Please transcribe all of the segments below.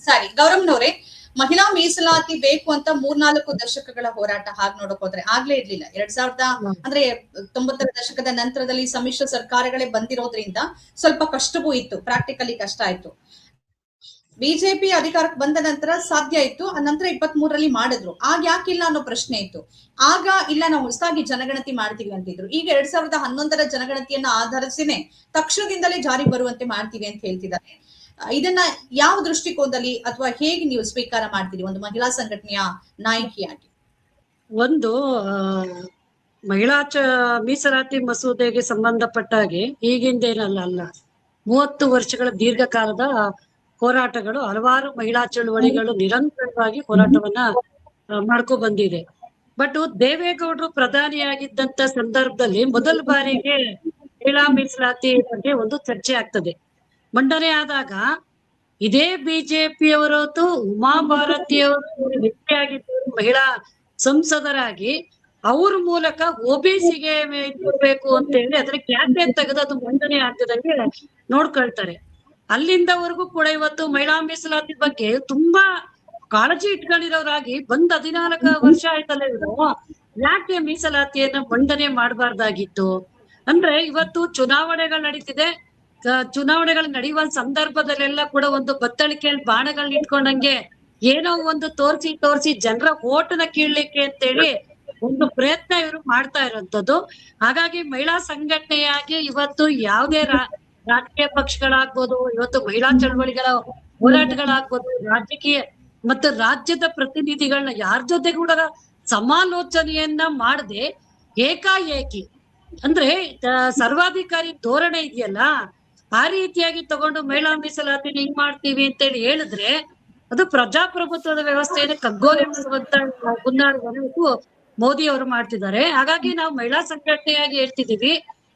ಸರಿ ಗೌರವ್ನವ್ರೆ, ಮಹಿಳಾ ಮೀಸಲಾತಿ ಬೇಕು ಅಂತ 3-4 ದಶಕಗಳ ಹೋರಾಟ ಹಾಗೆ ನೋಡಕ್ ಹೋದ್ರೆ ಆಗ್ಲೇ ಇರ್ಲಿಲ್ಲ. 2000 ಅಂದ್ರೆ 90ರ ದಶಕದ ನಂತರದಲ್ಲಿ ಸಮ್ಮಿಶ್ರ ಸರ್ಕಾರಗಳೇ ಬಂದಿರೋದ್ರಿಂದ ಸ್ವಲ್ಪ ಕಷ್ಟವೂ ಇತ್ತು, ಪ್ರಾಕ್ಟಿಕಲಿ ಕಷ್ಟ ಆಯ್ತು. ಬಿಜೆಪಿ ಅಧಿಕಾರಕ್ಕೆ ಬಂದ ನಂತರ ಸಾಧ್ಯ ಇತ್ತು, ನಂತರ 23ರಲ್ಲಿ ಮಾಡಿದ್ರು. ಆಗ ಯಾಕಿಲ್ಲ ಅನ್ನೋ ಪ್ರಶ್ನೆ ಇತ್ತು. ಆಗ ಇಲ್ಲ ನಾವು ಹೊಸದಾಗಿ ಜನಗಣತಿ ಮಾಡ್ತೀವಿ ಅಂತಿದ್ರು. ಈಗ 2011ರ ಜನಗಣತಿಯನ್ನ ಆಧರಿಸಿನೇ ತಕ್ಷಣದಿಂದಲೇ ಜಾರಿಗೆ ಬರುವಂತೆ ಮಾಡ್ತೀವಿ ಅಂತ ಹೇಳ್ತಿದ್ದಾರೆ. ಇದನ್ನ ಯಾವ ದೃಷ್ಟಿಕೋನದಲ್ಲಿ ಅಥವಾ ಹೇಗೆ ನೀವು ಸ್ವೀಕಾರ ಮಾಡ್ತೀರಿ ಒಂದು ಮಹಿಳಾ ಸಂಘಟನೆಯ ನಾಯಕಿಯಾಗಿ? ಒಂದು ಮಹಿಳಾ ಮೀಸಲಾತಿ ಮಸೂದೆಗೆ ಸಂಬಂಧಪಟ್ಟ ಹಾಗೆ ಈಗಿಂದೇನಲ್ಲ ಅಲ್ಲ 30 ವರ್ಷಗಳ ದೀರ್ಘಕಾಲದ ಹೋರಾಟಗಳು, ಹಲವಾರು ಮಹಿಳಾ ಚಳುವಳಿಗಳು ನಿರಂತರವಾಗಿ ಹೋರಾಟವನ್ನ ಮಾಡ್ಕೊ ಬಂದಿದೆ. ಬಟ್ ದೇವೇಗೌಡರು ಪ್ರಧಾನಿಯಾಗಿದ್ದಂತ ಸಂದರ್ಭದಲ್ಲಿ ಮೊದಲ ಬಾರಿಗೆ ಮಹಿಳಾ ಮೀಸಲಾತಿ ಬಗ್ಗೆ ಒಂದು ಚರ್ಚೆ ಆಗ್ತದೆ. ಮಂಡನೆ ಆದಾಗ ಇದೇ ಬಿಜೆಪಿಯವರದ್ದು ಉಮಾ ಭಾರತಿಯವರು ವ್ಯಕ್ತಿಯಾಗಿದ್ದರು ಮಹಿಳಾ ಸಂಸದರಾಗಿ, ಅವ್ರ ಮೂಲಕ ಒಬಿಸಿಗೆ ಕೊಡ್ಬೇಕು ಅಂತ ಹೇಳಿ ಅದರ ಕ್ಯಾತೆ ತೆಗೆದು ಅದು ಮಂಡನೆ ಆಗ್ತದಂಗೆ ನೋಡ್ಕೊಳ್ತಾರೆ. ಅಲ್ಲಿಂದವರೆಗೂ ಕೂಡ ಇವತ್ತು ಮಹಿಳಾ ಮೀಸಲಾತಿ ಬಗ್ಗೆ ತುಂಬಾ ಕಾಳಜಿ ಇಟ್ಕೊಂಡಿರೋರಾಗಿ 14 ವರ್ಷ ಆಯ್ತಲ್ಲ ಇವರು ಯಾಕೆ ಮೀಸಲಾತಿಯನ್ನ ಮಂಡನೆ ಮಾಡಬಾರ್ದಾಗಿತ್ತು ಅಂದ್ರೆ, ಇವತ್ತು ಚುನಾವಣೆಗಳು ನಡೀತಿದೆ. ಚುನಾವಣೆಗಳು ನಡೆಯುವ ಸಂದರ್ಭದಲ್ಲೆಲ್ಲ ಕೂಡ ಒಂದು ಬತ್ತಳಿಕೆಯಲ್ಲಿ ಬಾಣಗಳನ್ನ ಇಟ್ಕೊಂಡಂಗೆ ಏನೋ ಒಂದು ತೋರಿಸಿ ಜನರ ಓಟನ್ನ ಕೀಳ್ಲಿಕ್ಕೆ ಅಂತೇಳಿ ಒಂದು ಪ್ರಯತ್ನ ಇವರು ಮಾಡ್ತಾ ಇರುವಂತದ್ದು. ಹಾಗಾಗಿ ಮಹಿಳಾ ಸಂಘಟನೆಯಾಗಿ ಇವತ್ತು ಯಾವುದೇ ರಾಜಕೀಯ ಪಕ್ಷಗಳಾಗ್ಬೋದು, ಇವತ್ತು ಮಹಿಳಾ ಚಳವಳಿಗಳ ಹೋರಾಟಗಳಾಗ್ಬೋದು, ರಾಜಕೀಯ ಮತ್ತು ರಾಜ್ಯದ ಪ್ರತಿನಿಧಿಗಳನ್ನ ಯಾರ ಜೊತೆ ಕೂಡ ಸಮಾಲೋಚನೆಯನ್ನ ಮಾಡದೆ ಏಕಾಏಕಿ ಅಂದ್ರೆ ಸರ್ವಾಧಿಕಾರಿ ಧೋರಣೆ ಇದೆಯಲ್ಲ, ಆ ರೀತಿಯಾಗಿ ತಗೊಂಡು ಮಹಿಳಾ ಮೀಸಲಾತಿನ ಹಿಂಗ್ ಮಾಡ್ತೀವಿ ಅಂತೇಳಿ ಹೇಳಿದ್ರೆ ಅದು ಪ್ರಜಾಪ್ರಭುತ್ವದ ವ್ಯವಸ್ಥೆಯನ್ನು ಕಗ್ಗೊಲೆಸುವಂತ ಹುನ್ನಾರವನ್ನು ಮೋದಿ ಅವರು ಮಾಡ್ತಿದ್ದಾರೆ. ಹಾಗಾಗಿ ನಾವು ಮಹಿಳಾ ಸಂಘಟನೆಯಾಗಿ ಹೇಳ್ತಿದೀವಿ,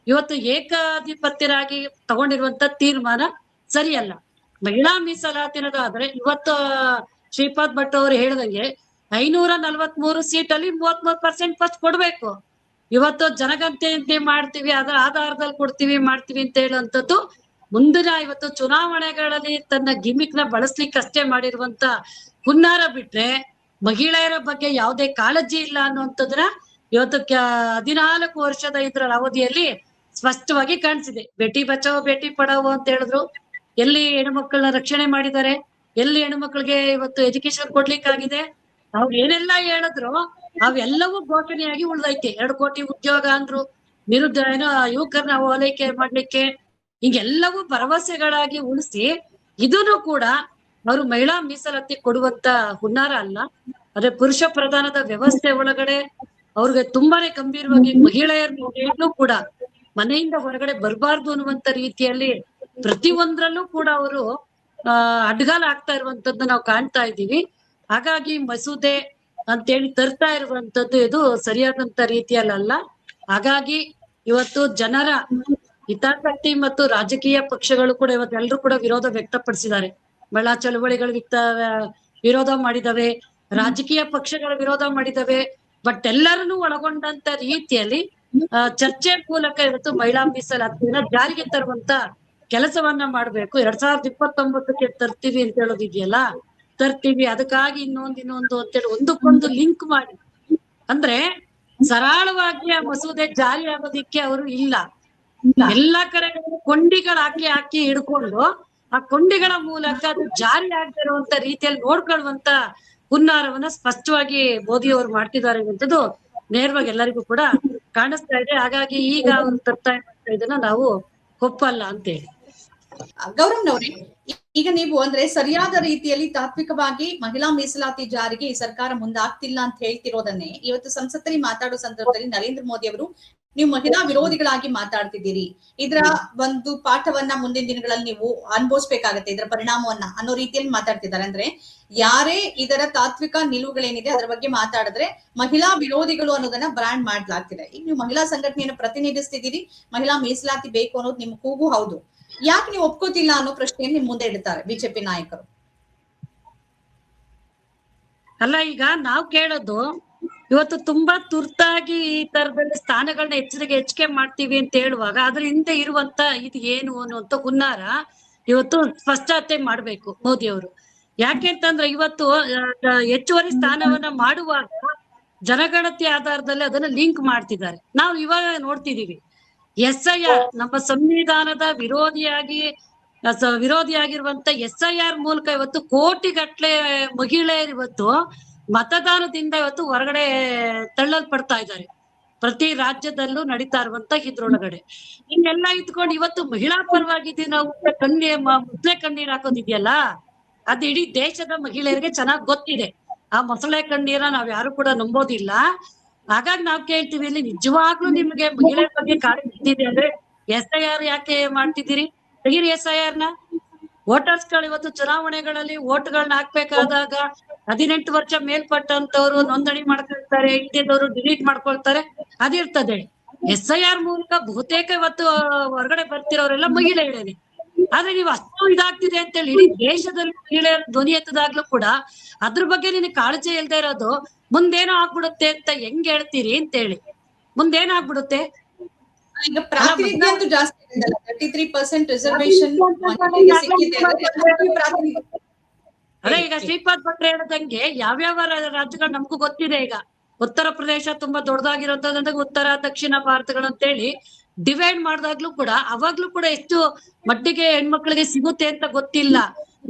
ಇವತ್ತು ಏಕಾಧಿಪತ್ಯರಾಗಿ ತಗೊಂಡಿರುವಂತ ತೀರ್ಮಾನ ಸರಿಯಲ್ಲ. ಮಹಿಳಾ ಮೀಸಲಾತಿನದಾದ್ರೆ ಇವತ್ತು ಶ್ರೀಪಾದ್ ಭಟ್ ಅವರು ಹೇಳಿದಂಗೆ 543 ಸೀಟಲ್ಲಿ 33% ಫಸ್ಟ್ ಕೊಡ್ಬೇಕು. ಇವತ್ತು ಜನಗಣತಿ ಮಾಡ್ತೀವಿ, ಅದರ ಆಧಾರದಲ್ಲಿ ಮಾಡ್ತೀವಿ ಅಂತ ಹೇಳುವಂಥದ್ದು ಮುಂದಿನ ಇವತ್ತು ಚುನಾವಣೆಗಳಲ್ಲಿ ತನ್ನ ಗಿಮಿಕ್ ನ ಬಳಸ್ಲಿಕ್ಕೆ ಅಷ್ಟೇ ಮಾಡಿರುವಂತ ಹುನ್ನಾರ ಬಿಟ್ರೆ ಮಹಿಳೆಯರ ಬಗ್ಗೆ ಯಾವುದೇ ಕಾಳಜಿ ಇಲ್ಲ ಅನ್ನುವಂಥದ್ದನ್ನ ಇವತ್ತು 14 ವರ್ಷದ ಇದ್ರ ಅವಧಿಯಲ್ಲಿ ಸ್ಪಷ್ಟವಾಗಿ ಕಾಣಿಸಿದೆ. ಬೇಟಿ ಬಚಾವೋ ಬೇಟಿ ಪಡಾವೋ ಅಂತ ಹೇಳಿದ್ರು, ಎಲ್ಲಿ ಹೆಣ್ಮಕ್ಳನ್ನ ರಕ್ಷಣೆ ಮಾಡಿದ್ದಾರೆ, ಎಲ್ಲಿ ಹೆಣ್ಮಕ್ಳಿಗೆ ಇವತ್ತು ಎಜುಕೇಶನ್ ಕೊಡ್ಲಿಕ್ಕಾಗಿದೆ, ಅವ್ರು ಏನೆಲ್ಲ ಹೇಳಿದ್ರು ಅವೆಲ್ಲವೂ ಘೋಷಣೆಯಾಗಿ ಉಳ್ದೈತೆ. 2 ಕೋಟಿ ಉದ್ಯೋಗ ಅಂದ್ರು, ವಿರುದ್ಧ ಏನೋ ಯುವಕರನ್ನ ಓಲೈಕೆ ಮಾಡ್ಲಿಕ್ಕೆ, ಹಿಂಗೆಲ್ಲವೂ ಭರವಸೆಗಳಾಗಿ ಉಳಿಸಿ ಇದನ್ನು ಕೂಡ ಅವರು ಮಹಿಳಾ ಮೀಸಲಾತಿ ಕೊಡುವಂತ ಹುನ್ನಾರ ಅಲ್ಲ. ಅದೇ ಪುರುಷ ಪ್ರಧಾನದ ವ್ಯವಸ್ಥೆ ಒಳಗಡೆ ಅವ್ರಿಗೆ ತುಂಬಾನೇ ಗಂಭೀರವಾಗಿ ಮಹಿಳೆಯರು ಕೂಡ ಮನೆಯಿಂದ ಹೊರಗಡೆ ಬರಬಾರ್ದು ಅನ್ನುವಂತ ರೀತಿಯಲ್ಲಿ ಪ್ರತಿಯೊಂದ್ರಲ್ಲೂ ಕೂಡ ಅವರು ಅಡ್ಗಾಲ ಆಗ್ತಾ ಇರುವಂತದ್ದು ನಾವು ಕಾಣ್ತಾ ಇದ್ದೀವಿ. ಹಾಗಾಗಿ ಮಸೂದೆ ಅಂತೇಳಿ ತರ್ತಾ ಇರುವಂತದ್ದು ಇದು ಸರಿಯಾದಂತ ರೀತಿಯಲ್ಲ. ಹಾಗಾಗಿ ಇವತ್ತು ಜನರ ಹಿತಾಸಕ್ತಿ ಮತ್ತು ರಾಜಕೀಯ ಪಕ್ಷಗಳು ಕೂಡ ಇವತ್ತು ಎಲ್ಲರೂ ಕೂಡ ವಿರೋಧ ವ್ಯಕ್ತಪಡಿಸಿದ್ದಾರೆ. ಮಹಿಳಾ ಚಳವಳಿಗಳು ವಿರೋಧ ಮಾಡಿದವೆ, ರಾಜಕೀಯ ಪಕ್ಷಗಳ ವಿರೋಧ ಮಾಡಿದವೆ. ಬಟ್ ಎಲ್ಲರನ್ನೂ ಒಳಗೊಂಡಂತ ರೀತಿಯಲ್ಲಿ ಚರ್ಚೆ ಮೂಲಕ ಇವತ್ತು ಮಹಿಳಾ ಮೀಸಲಾತಿಯನ್ನ ಜಾರಿಗೆ ತರುವಂತ ಕೆಲಸವನ್ನ ಮಾಡ್ಬೇಕು. 2029ಕ್ಕೆ ತರ್ತೀವಿ ಅಂತ ಹೇಳೋದಿದೆಯಲ್ಲ, ತರ್ತೀವಿ ಅದಕ್ಕಾಗಿ ಇನ್ನೊಂದು ಅಂತೇಳಿ ಒಂದಕ್ಕೊಂದು ಲಿಂಕ್ ಮಾಡಿ ಅಂದ್ರೆ ಸರಳವಾಗಿ ಆ ಮಸೂದೆ ಜಾರಿ ಆಗೋದಿಕ್ಕೆ ಅವರು ಇಲ್ಲ. ಎಲ್ಲಾ ಕಡೆ ಕೊಂಡಿಗಳು ಹಾಕಿ ಹಿಡ್ಕೊಂಡು ಆ ಕೊಂಡಿಗಳ ಮೂಲಕ ಅದು ಜಾರಿ ಆಗದಿರುವಂತ ರೀತಿಯಲ್ಲಿ ನೋಡ್ಕೊಳ್ಳುವಂತ ಹುನ್ನಾರವನ್ನ ಸ್ಪಷ್ಟವಾಗಿ ಮೋದಿ ಅವರು ಮಾಡ್ತಿದ್ದಾರೆ ಅನ್ನುವಂಥದ್ದು ನೇರವಾಗಿ ಎಲ್ಲರಿಗೂ ಕೂಡ ಕಾಣಿಸ್ತಾ ಇದೆ. ಹಾಗಾಗಿ ಈಗ ಅವ್ರು ತರ್ತಾ ಇದನ್ನ ನಾವು ಒಪ್ಪಲ್ಲ ಅಂತೇಳಿ. ಗೌರವ್ನವ್ರೆ, ಈಗ ನೀವು ಅಂದ್ರೆ ಸರಿಯಾದ ರೀತಿಯಲ್ಲಿ ತಾತ್ವಿಕವಾಗಿ ಮಹಿಳಾ ಮೀಸಲಾತಿ ಜಾರಿಗೆ ಈ ಸರ್ಕಾರ ಮುಂದಾಗ್ತಿಲ್ಲ ಅಂತ ಹೇಳ್ತಿರೋದನ್ನೇ ಇವತ್ತು ಸಂಸತ್ತಲ್ಲಿ ಮಾತಾಡೋ ಸಂದರ್ಭದಲ್ಲಿ ನರೇಂದ್ರ ಮೋದಿ ಅವರು ನೀವು ಮಹಿಳಾ ವಿರೋಧಿಗಳಾಗಿ ಮಾತಾಡ್ತಿದ್ದೀರಿ, ಇದರ ಒಂದು ಪಾಠವನ್ನ ಮುಂದಿನ ದಿನಗಳಲ್ಲಿ ನೀವು ಅನುಭವಿಸ್ಬೇಕಾಗತ್ತೆ, ಇದರ ಪರಿಣಾಮವನ್ನ ಅನ್ನೋ ರೀತಿಯಲ್ಲಿ ಮಾತಾಡ್ತಿದ್ದಾರೆ. ಅಂದ್ರೆ ಯಾರೇ ಇದರ ತಾತ್ವಿಕ ನಿಲುವುಗಳೇನಿದೆ ಅದರ ಬಗ್ಗೆ ಮಾತಾಡಿದ್ರೆ ಮಹಿಳಾ ವಿರೋಧಿಗಳು ಅನ್ನೋದನ್ನ ಬ್ರ್ಯಾಂಡ್ ಮಾಡ್ಲಾಗ್ತಿದೆ. ಈಗ ನೀವು ಮಹಿಳಾ ಸಂಘಟನೆಯನ್ನು ಪ್ರತಿನಿಧಿಸ್ತಿದ್ದೀರಿ, ಮಹಿಳಾ ಮೀಸಲಾತಿ ಬೇಕು ಅನ್ನೋದು ನಿಮ್ ಕೂಗು ಹೌದು. ಯಾಕೆ ನೀವು ಒಪ್ಕೋತಿಲ್ಲ ಅನ್ನೋ ಪ್ರಶ್ನೆಯನ್ನು ನಿಮ್ ಮುಂದೆ ಇಡ್ತಾರೆ ಬಿಜೆಪಿ ನಾಯಕರು. ಅಲ್ಲ, ಈಗ ನಾವು ಕೇಳೋದು ಇವತ್ತು ತುಂಬಾ ತುರ್ತಾಗಿ ಈ ತರದಲ್ಲಿ ಸ್ಥಾನಗಳನ್ನ ಹೆಚ್ಚಿಗೆ ಮಾಡ್ತೀವಿ ಅಂತ ಹೇಳುವಾಗ ಅದ್ರ ಹಿಂದೆ ಇರುವಂತ ಇದು ಏನು ಅನ್ನುವಂತ ಹುನ್ನಾರ ಇವತ್ತು ಸ್ಪಷ್ಟತೆ ಮಾಡ್ಬೇಕು ಮೋದಿ ಅವರು. ಯಾಕೆಂತಂದ್ರೆ ಇವತ್ತು ಹೆಚ್ಚುವರಿ ಸ್ಥಾನವನ್ನ ಮಾಡುವಾಗ ಜನಗಣತಿ ಆಧಾರದಲ್ಲಿ ಅದನ್ನ ಲಿಂಕ್ ಮಾಡ್ತಿದ್ದಾರೆ. ನಾವು ಇವಾಗ ನೋಡ್ತಿದೀವಿ SIR ನಮ್ಮ ಸಂವಿಧಾನದ ವಿರೋಧಿಯಾಗಿರುವಂತ SIR ಮೂಲಕ ಇವತ್ತು ಕೋಟಿಗಟ್ಲೆ ಮಹಿಳೆಯರು ಇವತ್ತು ಮತದಾನದಿಂದ ಇವತ್ತು ಹೊರಗಡೆ ತಳ್ಳಲ್ಪಡ್ತಾ ಇದ್ದಾರೆ. ಪ್ರತಿ ರಾಜ್ಯದಲ್ಲೂ ನಡೀತಾ ಇರುವಂತ ಇದ್ರೊಳಗಡೆ ಇನ್ನೆಲ್ಲ ಇದ್ಕೊಂಡು ಇವತ್ತು ಮಹಿಳಾ ಪರವಾಗಿದ್ದೀವಿ ನಾವು ಮುಸ್ಲೆ ಕಣ್ಣೀರ್ ಹಾಕೋದಿದೆಯಲ್ಲ, ಅದು ಇಡೀ ದೇಶದ ಮಹಿಳೆಯರಿಗೆ ಚೆನ್ನಾಗ್ ಗೊತ್ತಿದೆ. ಆ ಮೊಸಳೆ ಕಣ್ಣೀರ ನಾವ್ ಯಾರು ಕೂಡ ನಂಬೋದಿಲ್ಲ. ಹಾಗಾಗಿ ನಾವ್ ಕೇಳ್ತೀವಿ, ಇಲ್ಲಿ ನಿಜವಾಗ್ಲೂ ನಿಮ್ಗೆ ಮಹಿಳೆ ಬಗ್ಗೆ ಕಾಳಜಿ ಇದ್ದಿದೆ ಅಂದ್ರೆ SIR ಯಾಕೆ ಮಾಡ್ತಿದ್ದೀರಿ? ತೆಗೀರಿ SIR ನ. ವೋಟರ್ಸ್ ಗಳು ಇವತ್ತು ಚುನಾವಣೆಗಳಲ್ಲಿ ವೋಟ್ಗಳನ್ನ ಹಾಕ್ಬೇಕಾದಾಗ 18 ವರ್ಷ ಮೇಲ್ಪಟ್ಟಂತವ್ರು ನೋಂದಣಿ ಮಾಡ್ಕೊಳ್ತಾರೆ, ಇಲ್ಲದವರು ಡಿಲೀಟ್ ಮಾಡ್ಕೊಳ್ತಾರೆ, ಅದಿರ್ತದೆ. SIR ಮೂಲಕ ಬಹುತೇಕ ಇವತ್ತು ಹೊರಗಡೆ ಬರ್ತಿರೋರೆಲ್ಲ ಮಹಿಳೆಯರೇ. ಆದ್ರೆ ನೀವು ಅಷ್ಟು ಇದಾಗ್ತಿದೆ ಅಂತೇಳಿ ಇಡೀ ದೇಶದಲ್ಲಿ ಮಹಿಳೆಯರ ಧ್ವನಿ ಎತ್ತದಾಗ್ಲೂ ಕೂಡ ಅದ್ರ ಬಗ್ಗೆ ನಿನಗೆ ಕಾಳಜಿ ಇಲ್ದೇ ಇರೋದು ಮುಂದೇನೋ ಆಗ್ಬಿಡುತ್ತೆ ಅಂತ ಹೆಂಗ್ ಹೇಳ್ತೀರಿ ಅಂತೇಳಿ. ಮುಂದೇನಾಗ್ಬಿಡುತ್ತೆ? ಈಗ ಪ್ರಾತಿನಿಧ್ಯ ಅಂತೂ ಜಾಸ್ತಿ ಇದೆ, 33% ರಿಸರ್ವೇಶನ್ ಸಿಕ್ಕಿದೆ. ಅದೇ ಈಗ ಶ್ರೀಪಾದ್ ಭಟ್ರೆ ಹೇಳದಂಗೆ ಯಾವ್ಯಾವ ರಾಜ್ಯಗಳು ನಮಗೂ ಗೊತ್ತಿದೆ. ಈಗ ಉತ್ತರ ಪ್ರದೇಶ ತುಂಬಾ ದೊಡ್ಡದಾಗಿರೋಂಥದ್ದು, ಉತ್ತರ ದಕ್ಷಿಣ ಭಾರತಗಳಂತೇಳಿ ಡಿವೈಡ್ ಮಾಡಿದಾಗ್ಲೂ ಕೂಡ ಅವಾಗ್ಲೂ ಕೂಡ ಎಷ್ಟು ಮಟ್ಟಿಗೆ ಹೆಣ್ಮಕ್ಳಿಗೆ ಸಿಗುತ್ತೆ ಅಂತ ಗೊತ್ತಿಲ್ಲ.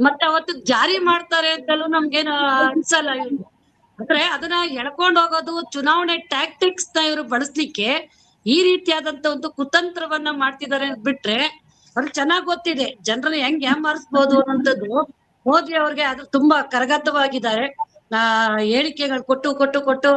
ಮತ್ತೆ ಅವತ್ತು ಜಾರಿ ಮಾಡ್ತಾರೆ ಅಂತಲೂ ನಮ್ಗೇನು ಅನ್ಸಲ್ಲ. ಅಂದ್ರೆ ಅದನ್ನ ಎಳ್ಕೊಂಡ್ ಹೋಗೋದು, ಚುನಾವಣೆ ಟ್ಯಾಕ್ಟಿಕ್ಸ್ ನ ಇವರು ಬಳಸ್ಲಿಕ್ಕೆ ಈ ರೀತಿಯಾದಂತ ಒಂದು ಕುತಂತ್ರವನ್ನ ಮಾಡ್ತಿದ್ದಾರೆ ಬಿಟ್ರೆ ಅವ್ರಿಗೆ ಚೆನ್ನಾಗ್ ಗೊತ್ತಿದೆ ಜನರನ್ನ ಹೆಂಗ್ ಯಾಮಾರಿಸ್ಬೋದು ಅನ್ನೋಂಥದ್ದು. ಮೋದಿ ಅವ್ರಿಗೆ ಅದು ತುಂಬಾ ಕರಗತವಾಗಿದ್ದಾರೆ. ಹೇಳಿಕೆಗಳು ಕೊಟ್ಟು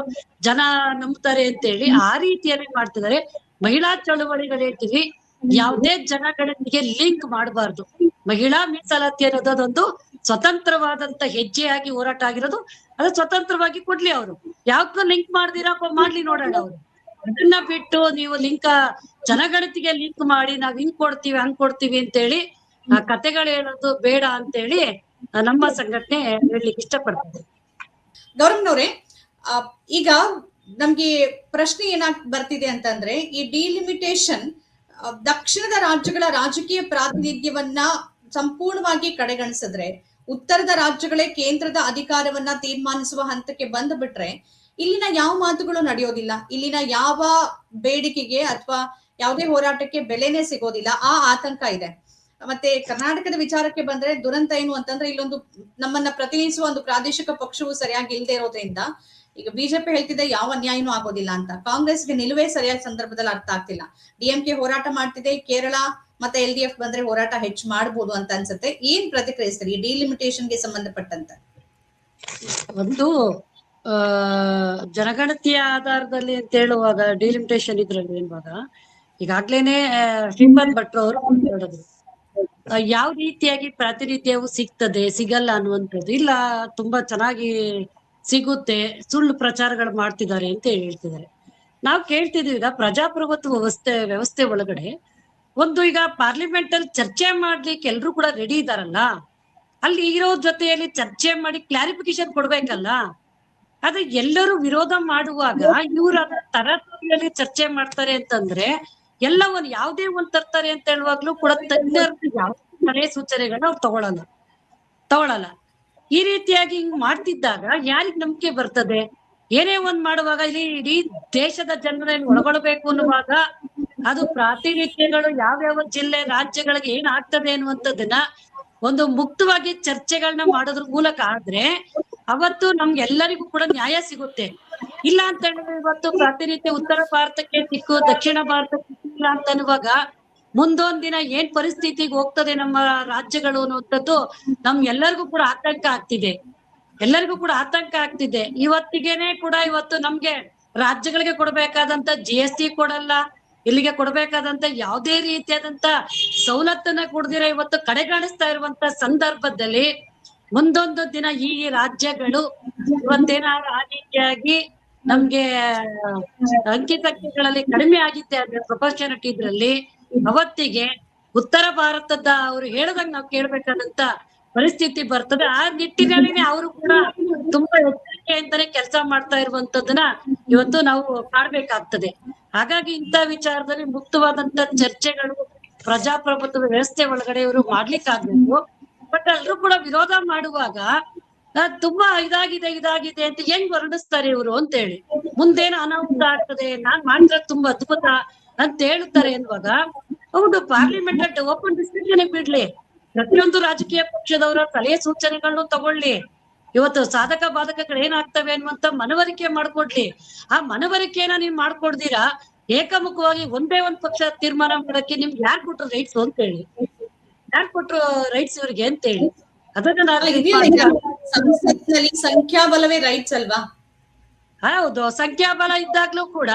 ಜನ ನಂಬ್ತಾರೆ ಅಂತೇಳಿ ಆ ರೀತಿಯಲ್ಲಿ ಮಾಡ್ತಿದ್ದಾರೆ. ಮಹಿಳಾ ಚಳುವಳಿಗಳು ಹೇಳ್ತೀವಿ, ಯಾವುದೇ ಜನಗಣತಿಗೆ ಲಿಂಕ್ ಮಾಡಬಾರ್ದು. ಮಹಿಳಾ ಮೀಸಲಾತಿ ಅನ್ನೋದು ಅದೊಂದು ಸ್ವತಂತ್ರವಾದಂತ ಹೆಜ್ಜೆಯಾಗಿ ಹೋರಾಟ ಆಗಿರೋದು. ಅದು ಸ್ವತಂತ್ರವಾಗಿ ಕೊಡ್ಲಿ ಅವರು. ಯಾವ್ದಕ್ಕೂ ಲಿಂಕ್ ಮಾಡ್ದಿರಪ್ಪ ಮಾಡ್ಲಿ ನೋಡೋಣ ಅವರು. ಅದನ್ನ ಬಿಟ್ಟು ನೀವು ಜನಗಣತಿಗೆ ಲಿಂಕ್ ಮಾಡಿ ನಾವ್ ಹಿಂಗ್ ಕೊಡ್ತೀವಿ ಹಂಗ್ ಕೊಡ್ತೀವಿ ಅಂತೇಳಿ ಆ ಕತೆಗಳು ಹೇಳೋದು ಬೇಡ ಅಂತೇಳಿ ನಮ್ಮ ಸಂಘಟನೆ ಹೇಳಲಿಕ್ಕೆ ಇಷ್ಟಪಡ್ತದೆ. ಗೌರವ್ನವ್ರೆ, ಈಗ ನಮ್ಗೆ ಪ್ರಶ್ನೆ ಏನಾಗ್ ಬರ್ತಿದೆ ಅಂತಂದ್ರೆ, ಈ ಡಿಲಿಮಿಟೇಷನ್ ದಕ್ಷಿಣದ ರಾಜ್ಯಗಳ ರಾಜಕೀಯ ಪ್ರಾತಿನಿಧ್ಯವನ್ನ ಸಂಪೂರ್ಣವಾಗಿ ಕಡೆಗಣಿಸಿದ್ರೆ, ಉತ್ತರದ ರಾಜ್ಯಗಳೇ ಕೇಂದ್ರದ ಅಧಿಕಾರವನ್ನ ತೀರ್ಮಾನಿಸುವ ಹಂತಕ್ಕೆ ಬಂದ್ಬಿಟ್ರೆ ಇಲ್ಲಿನ ಯಾವ ಮಾತುಗಳು ನಡೆಯೋದಿಲ್ಲ, ಇಲ್ಲಿನ ಯಾವ ಬೇಡಿಕೆಗೆ ಅಥವಾ ಯಾವುದೇ ಹೋರಾಟಕ್ಕೆ ಬೆಲೆನೇ ಸಿಗೋದಿಲ್ಲ. ಆ ಆತಂಕ ಇದೆ. ಮತ್ತೆ ಕರ್ನಾಟಕದ ವಿಚಾರಕ್ಕೆ ಬಂದ್ರೆ ದುರಂತ ಏನು ಅಂತಂದ್ರೆ, ಇಲ್ಲೊಂದು ನಮ್ಮನ್ನ ಪ್ರತಿನಿಧಿಸುವ ಒಂದು ಪ್ರಾದೇಶಿಕ ಪಕ್ಷವು ಸರಿಯಾಗಿ ಇಲ್ಲದೆ ಇರೋದ್ರಿಂದ ಈಗ ಬಿಜೆಪಿ ಹೇಳ್ತಿದೆ ಯಾವ ನ್ಯಾಯನೂ ಆಗೋದಿಲ್ಲ ಅಂತ. ಕಾಂಗ್ರೆಸ್ಗೆ ನಿಲುವೇ ಸರಿಯಾದ ಸಂದರ್ಭದಲ್ಲಿ ಅರ್ಥ ಆಗ್ತಿಲ್ಲ. DMK ಹೋರಾಟ ಮಾಡ್ತಿದೆ, ಕೇರಳ ಮತ್ತೆ LDF ಬಂದ್ರೆ ಹೋರಾಟ ಹೆಚ್ಚು ಮಾಡ್ಬೋದು ಅಂತ ಅನ್ಸುತ್ತೆ. ಏನ್ ಪ್ರತಿಕ್ರಿಯಿಸ್ತೀರಿ ಈ ಡಿಲಿಮಿಟೇಷನ್ಗೆ ಸಂಬಂಧಪಟ್ಟಂತೆ? ಒಂದು ಜನಗಣತಿಯ ಆಧಾರದಲ್ಲಿ ಅಂತ ಹೇಳುವಾಗ ಡಿಲಿಮಿಟೇಷನ್ ಇದ್ರಲ್ಲಿ ಏನುವಾಗ ಈಗಾಗ್ಲೇನೆ ಶ್ರೀಪಾದ್ ಭಟ್ರು ಅವರು ಹೇಳಿದ್ರು ಯಾವ ರೀತಿಯಾಗಿ ಪ್ರಾತಿನಿಧ್ಯವು ಸಿಗ್ತದೆ ಸಿಗಲ್ಲ ಅನ್ನುವಂಥದ್ದು. ಇಲ್ಲ, ತುಂಬಾ ಚೆನ್ನಾಗಿ ಸಿಗುತ್ತೆ, ಸುಳ್ಳು ಪ್ರಚಾರಗಳು ಮಾಡ್ತಿದ್ದಾರೆ ಅಂತ ಹೇಳ್ತಿದ್ದಾರೆ. ನಾವು ಕೇಳ್ತಿದೀವಿ, ಈಗ ಪ್ರಜಾಪ್ರಭುತ್ವ ವ್ಯವಸ್ಥೆ ಒಳಗಡೆ ಒಂದು ಈಗ ಪಾರ್ಲಿಮೆಂಟ್ ಅಲ್ಲಿ ಚರ್ಚೆ ಮಾಡ್ಲಿಕ್ಕೆ ಎಲ್ರು ಕೂಡ ರೆಡಿ ಇದಾರಲ್ಲ, ಅಲ್ಲಿ ಇರೋ ಜೊತೆಯಲ್ಲಿ ಚರ್ಚೆ ಮಾಡಿ ಕ್ಲಾರಿಫಿಕೇಶನ್ ಕೊಡ್ಬೇಕಲ್ಲ. ಆದ್ರೆ ಎಲ್ಲರೂ ವಿರೋಧ ಮಾಡುವಾಗ ಇವ್ರು ಅದರ ತರಾತುರಿಯಲ್ಲಿ ಚರ್ಚೆ ಮಾಡ್ತಾರೆ ಅಂತಂದ್ರೆ ಎಲ್ಲ ಯಾವುದೇ ಒಂದ್ ತರ್ತಾರೆ ಅಂತ ಹೇಳುವಾಗ್ಲೂ ಕೂಡ ತಜ್ಞರು ಯಾವ ಸಲಹೆ ಸೂಚನೆಗಳನ್ನ ಅವ್ರು ತಗೊಳಲ್ಲ. ಈ ರೀತಿಯಾಗಿ ಹಿಂಗ್ ಮಾಡ್ತಿದ್ದಾಗ ಯಾರಿಗ್ ನಂಬಿಕೆ ಬರ್ತದೆ? ಏನೇ ಒಂದ್ ಮಾಡುವಾಗ ಇಲ್ಲಿ ಇಡೀ ದೇಶದ ಜನರನ್ನು ಒಳಗೊಳ್ಬೇಕು ಅನ್ನುವಾಗ ಅದು ಪ್ರಾತಿನಿಧ್ಯಗಳು ಯಾವ್ಯಾವ ಜಿಲ್ಲೆ ರಾಜ್ಯಗಳಿಗೆ ಏನ್ ಆಗ್ತದೆ ಅನ್ನುವಂಥದ್ದನ್ನ ಒಂದು ಮುಕ್ತವಾಗಿ ಚರ್ಚೆಗಳನ್ನ ಮಾಡೋದ್ರ ಮೂಲಕ ಆದ್ರೆ ಅವತ್ತು ನಮ್ಗೆಲ್ಲರಿಗೂ ಕೂಡ ನ್ಯಾಯ ಸಿಗುತ್ತೆ. ಇಲ್ಲ ಅಂತ ಹೇಳಿದ್ರೆ ಇವತ್ತು ಪ್ರಾತಿನಿಧ್ಯ ಉತ್ತರ ಭಾರತಕ್ಕೆ ಸಿಕ್ಕು ದಕ್ಷಿಣ ಭಾರತಕ್ಕೆ ಸಿಕ್ಕಿಲ್ಲ ಅಂತ ಅನ್ನುವಾಗ ಮುಂದೊಂದ್ ದಿನ ಏನ್ ಪರಿಸ್ಥಿತಿಗೆ ಹೋಗ್ತದೆ ನಮ್ಮ ರಾಜ್ಯಗಳು ಅನ್ನುವಂಥದ್ದು ಎಲ್ಲರಿಗೂ ಕೂಡ ಆತಂಕ ಆಗ್ತಿದೆ. ಇವತ್ತಿಗೆನೆ ಕೂಡ ಇವತ್ತು ನಮ್ಗೆ ರಾಜ್ಯಗಳಿಗೆ ಕೊಡ್ಬೇಕಾದಂತ GST ಕೊಡಲ್ಲ, ಇಲ್ಲಿಗೆ ಕೊಡ್ಬೇಕಾದಂತ ಯಾವುದೇ ರೀತಿಯಾದಂತ ಸವಲತ್ತನ್ನ ಕೊಡ್ದಿರ ಇವತ್ತು ಕಡೆಗಾಣಿಸ್ತಾ ಇರುವಂತ ಸಂದರ್ಭದಲ್ಲಿ ಮುಂದೊಂದು ದಿನ ಈ ರಾಜ್ಯಗಳು ಇವತ್ತೇನಾದ್ರು ಆ ರೀತಿಯಾಗಿ ನಮ್ಗೆ ಅಂಕಿಸಂಖ್ಯೆಗಳಲ್ಲಿ ಕಡಿಮೆ ಆಗಿತ್ತೆ ಅಂದ್ರೆ ಪ್ರಪೋರ್ಷನಲಿಟಿ ಇದ್ರಲ್ಲಿ ಅವತ್ತಿಗೆ ಉತ್ತರ ಭಾರತದ ಅವ್ರು ಹೇಳದಂಗ್ ನಾವು ಕೇಳ್ಬೇಕಾದಂತ ಪರಿಸ್ಥಿತಿ ಬರ್ತದೆ. ಆ ನಿಟ್ಟಿನಲ್ಲಿ ಅವರು ಕೂಡ ತುಂಬಾ ಎಚ್ಚರಿಕೆಯಿಂದನೇ ಕೆಲಸ ಮಾಡ್ತಾ ಇರುವಂತದನ್ನ ಇವತ್ತು ನಾವು ಕಾಡ್ಬೇಕಾಗ್ತದೆ. ಹಾಗಾಗಿ ಇಂಥ ವಿಚಾರದಲ್ಲಿ ಮುಕ್ತವಾದಂತ ಚರ್ಚೆಗಳು ಪ್ರಜಾಪ್ರಭುತ್ವ ವ್ಯವಸ್ಥೆ ಒಳಗಡೆ ಇವರು ಮಾಡ್ಲಿಕ್ಕಾಗ್ಬೇಕು. ಬಟ್ ಎಲ್ರು ಕೂಡ ವಿರೋಧ ಮಾಡುವಾಗ ತುಂಬಾ ಇದಾಗಿದೆ ಅಂತ ಹೆಂಗ್ ವರ್ಣಿಸ್ತಾರೆ ಇವರು ಅಂತ ಹೇಳಿ, ಮುಂದೇನು ಅನಾಹುತ ಆಗ್ತದೆ, ನಾನ್ ಮಾಡಿದ್ರೆ ತುಂಬಾ ಅದ್ಭುತ ಅಂತ ಹೇಳುತ್ತಾರೆ ಎನ್ನುವಾಗ, ಹೌದು ಪಾರ್ಲಿಮೆಂಟ್ ಅಲ್ಲಿ ಓಪನ್ ಡಿಸ್ಕಷನ್ ಬಿಡ್ಲಿ, ಪ್ರತಿಯೊಂದು ರಾಜಕೀಯ ಪಕ್ಷದವರ ಸಲಹೆ ಸೂಚನೆಗಳನ್ನು ತಗೊಳ್ಳಿ, ಇವತ್ತು ಸಾಧಕ ಬಾಧಕಗಳು ಏನಾಗ್ತವೆ ಅನ್ನುವಂತ ಮನವರಿಕೆ ಮಾಡ್ಕೊಡ್ಲಿ. ಆ ಮನವರಿಕೆಯನ್ನ ನೀವ್ ಮಾಡ್ಕೊಡ್ದಿರಾ ಏಕಮುಖವಾಗಿ ಒಂದೇ ಒಂದ್ ಪಕ್ಷ ತೀರ್ಮಾನ ಮಾಡಕ್ಕೆ ನಿಮ್ಗೆ ಯಾರು ಕೊಟ್ರು ರೈಟ್ಸ್ ಅಂತ ಹೇಳಿ, ಯಾರು ಕೊಟ್ರು ರೈಟ್ಸ್ ಇವ್ರಿಗೆ ಅಂತ ಹೇಳಿ. ಅದನ್ನ ನಾನು ಸಂಸತ್ನಲ್ಲಿ ಸಂಖ್ಯಾಬಲವೇ ರೈಟ್ಸ್ ಅಲ್ವಾ? ಹೌದು, ಸಂಖ್ಯಾಬಲ ಇದ್ದಾಗ್ಲೂ ಕೂಡ